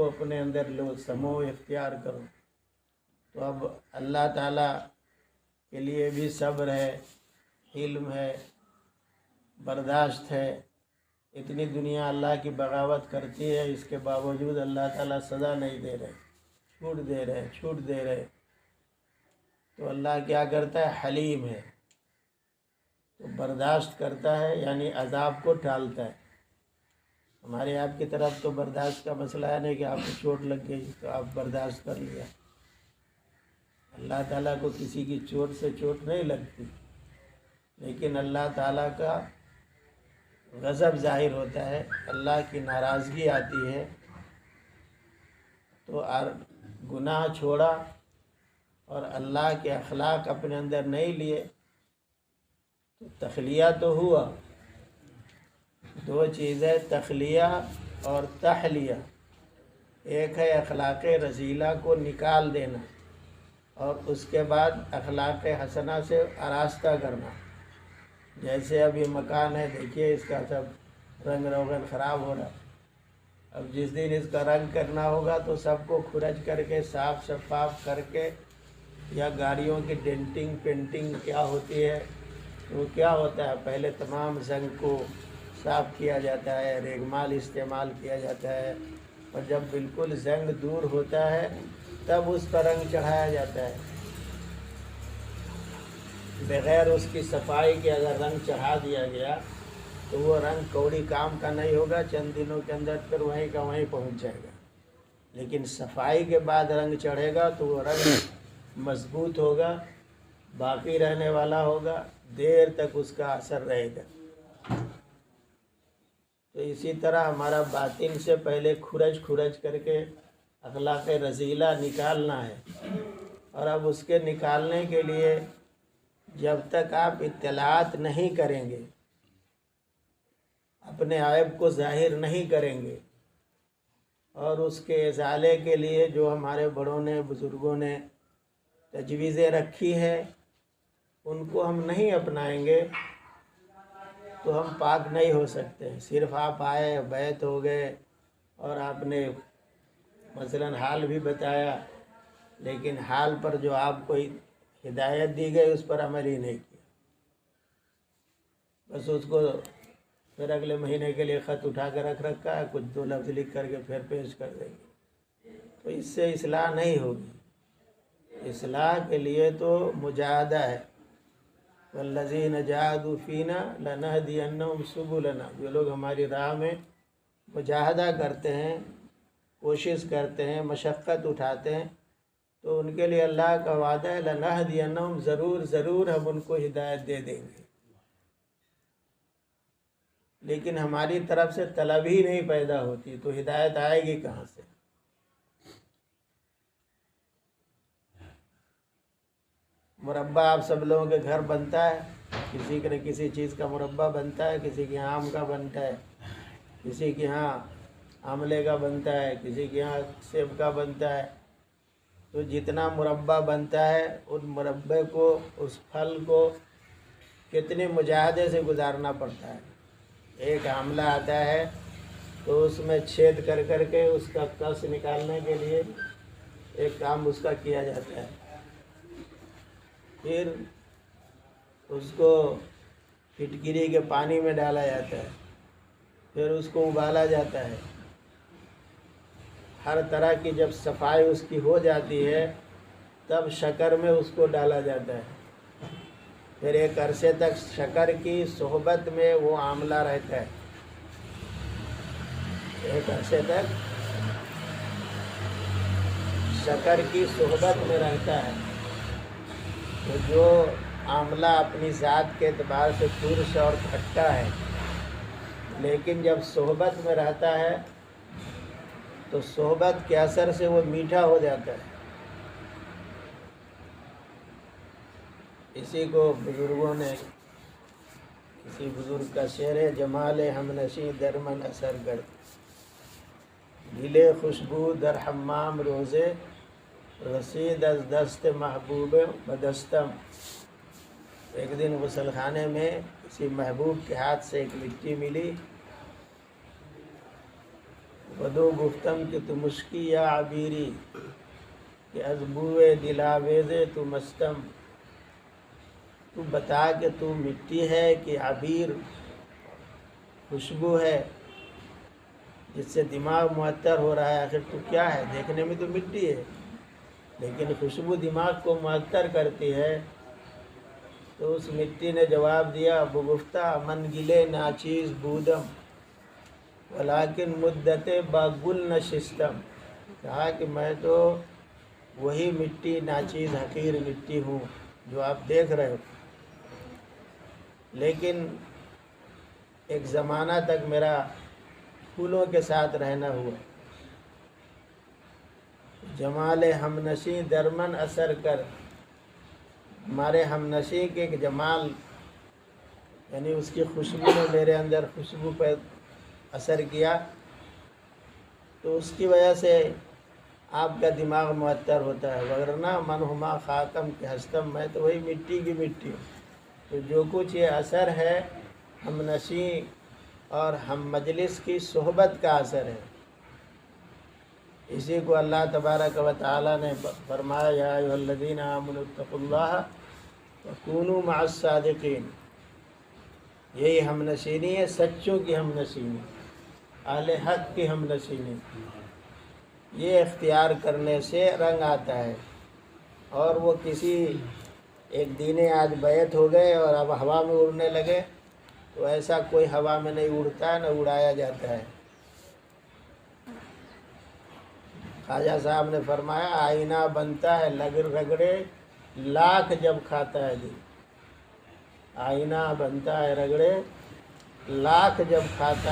اپنے اندر لو، سمو اختیار کرو۔ تو اب اللہ تعالیٰ کے لیے بھی صبر ہے، حلم ہے، برداشت ہے۔ اتنی دنیا اللہ کی بغاوت کرتی ہے، اس کے باوجود اللہ تعالیٰ سزا نہیں دے رہے، چھوٹ دے رہے۔ تو اللہ کیا کرتا ہے؟ حلیم ہے، تو برداشت کرتا ہے، یعنی عذاب کو ٹالتا ہے۔ ہمارے آپ کی طرف تو برداشت کا مسئلہ ہے نہیں کہ آپ کو چوٹ لگ گئی تو آپ برداشت کر لیا۔ اللہ تعالیٰ کو کسی کی چوٹ سے چوٹ نہیں لگتی، لیکن اللہ تعالیٰ کا غضب ظاہر ہوتا ہے، اللہ کی ناراضگی آتی ہے۔ تو گناہ چھوڑا اور اللہ کے اخلاق اپنے اندر نہیں لیے تو تخلیہ تو ہوا۔ دو چیزیں تخلیہ اور تحلیہ، ایک ہے اخلاق رذیلہ کو نکال دینا اور اس کے بعد اخلاق حسنہ سے آراستہ کرنا۔ جیسے اب یہ مکان ہے، دیکھیے اس کا سب رنگ روغن خراب ہو رہا ہے۔ اب جس دن اس کا رنگ کرنا ہوگا تو سب کو کھرچ کر کے صاف شفاف کر کے، یا گاڑیوں کی ڈینٹنگ پینٹنگ کیا ہوتی ہے، وہ کیا ہوتا ہے؟ پہلے تمام زنگ کو صاف کیا جاتا ہے، ریگمال استعمال کیا جاتا ہے، اور جب بالکل زنگ دور ہوتا ہے تب اس کا رنگ چڑھایا جاتا ہے۔ بغیر اس کی صفائی کے اگر رنگ چڑھا دیا گیا تو وہ رنگ کوڑی کام کا نہیں ہوگا، چند دنوں کے اندر پھر وہیں کا وہیں پہنچ جائے گا۔ لیکن صفائی کے بعد رنگ چڑھے گا تو وہ رنگ مضبوط ہوگا، باقی رہنے والا ہوگا، دیر تک اس کا اثر رہے گا۔ تو اسی طرح ہمارا باطن سے پہلے کھرچ کر کے اخلاق رذیلہ نکالنا ہے، اور اب اس کے نکالنے کے لیے جب تک آپ اطلاعات نہیں کریں گے، اپنے عیب کو ظاہر نہیں کریں گے، اور اس کے ازالے کے لیے جو ہمارے بڑوں نے بزرگوں نے تجویزیں رکھی ہیں ان کو ہم نہیں اپنائیں گے تو ہم پاک نہیں ہو سکتے۔ صرف آپ آئے، بیعت ہو گئے اور آپ نے مثلاً حال بھی بتایا، لیکن حال پر جو آپ کو ہدایت دی گئی اس پر عمل ہی نہیں کیا، بس اس کو پھر اگلے مہینے کے لیے خط اٹھا کر رکھ رکھا ہے، کچھ دو لفظ لکھ کر کے پھر پیش کر دیں گے، تو اس سے اصلاح نہیں ہوگی۔ اصلاح کے لیے تو مجاہدہ ہے، والذین جاہدوا فینا لنہدینہم سبلنا۔ جو لوگ ہماری راہ میں مجاہدہ کرتے ہیں، کوشش کرتے ہیں، مشقت اٹھاتے ہیں، تو ان کے لیے اللہ کا وعدہ ہے لنہدینہم، ضرور ہم ان کو ہدایت دے دیں گے۔ لیکن ہماری طرف سے طلب ہی نہیں پیدا ہوتی تو ہدایت آئے گی کہاں سے؟ مربع آپ سب لوگوں کے گھر بنتا ہے، کسی کے کسی چیز کا مربع بنتا ہے، کسی کے یہاں آم کا بنتا ہے، کسی کے یہاں آملے کا بنتا ہے، کسی کے یہاں سیب کا بنتا ہے۔ تو جتنا مربع بنتا ہے ان مربع کو، اس پھل کو کتنے مجاہدے سے گزارنا پڑتا ہے۔ ایک آملہ آتا ہے تو اس میں چھید کر کر کے اس کا کس نکالنے کے لیے ایک کام اس کا کیا جاتا ہے، پھر اس کو پھٹکری کے پانی میں ڈالا جاتا ہے، پھر اس کو ابالا جاتا ہے، ہر طرح کی جب صفائی اس کی ہو جاتی ہے تب شکر میں اس کو ڈالا جاتا ہے، پھر ایک عرصے تک شکر کی صحبت میں وہ آملہ رہتا ہے، ایک عرصے تک شکر کی صحبت میں رہتا ہے۔ تو جو آملہ اپنی ذات کے اعتبار سے ترش اور کھٹا ہے، لیکن جب صحبت میں رہتا ہے تو صحبت کے اثر سے وہ میٹھا ہو جاتا ہے۔ اسی کو بزرگوں نے، کسی بزرگ کا شعر ہے، جمال ہمنشیں درمن اثر گر، گلے خوشبو در حمام روزے، رسید از دست محبوب بدستم۔ ایک دن غسل خانے میں کسی محبوب کے ہاتھ سے ایک مٹی ملی، ودو گفتم کہ تو مشکی یا عبیری کہ از بوئے دلاویز تو مستم، تو بتا کہ تو مٹی ہے کہ عبیر خوشبو ہے جس سے دماغ معطر ہو رہا ہے. آخر تو کیا ہے؟ دیکھنے میں تو مٹی ہے لیکن خوشبو دماغ کو معطر کرتی ہے. تو اس مٹی نے جواب دیا بگفتہ من گلے ناچیز بودم ولیکن مدت با گل نشستم، کہا کہ میں تو وہی مٹی ناچیز حقیر مٹی ہوں جو آپ دیکھ رہے ہو، لیکن ایک زمانہ تک میرا پھولوں کے ساتھ رہنا ہوا. جمال ہمنشیں درمن اثر کر، ہمارے ہمنشیں کے جمال یعنی اس کی خوشبو نے میرے اندر خوشبو پہ اثر کیا، تو اس کی وجہ سے آپ کا دماغ معطر ہوتا ہے. وگرنہ من ہما خاکم کے ہستم، میں تو وہی مٹی کی مٹی ہوں. تو جو کچھ یہ اثر ہے ہمنشیں اور ہم مجلس کی صحبت کا اثر ہے. اسی کو اللہ تبارک و تعالی نے فرمایا یا ایھا الذین آمنوا اتقوا اللہ وکونوا مع الصادقین. یہی ہم نشینی ہے، سچوں کی ہم نشینی، اہل حق کی ہم نشینی. یہ اختیار کرنے سے رنگ آتا ہے. اور وہ کسی ایک دین آج بیعت ہو گئے اور اب ہوا میں اڑنے لگے تو ایسا کوئی ہوا میں نہیں اڑتا ہے، نہ اڑایا جاتا ہے. خواجہ صاحب نے فرمایا آئینہ بنتا ہے رگڑے لاکھ جب کھاتا ہے دل. آئینہ بنتا ہے رگڑے لاکھ جب کھاتا ہے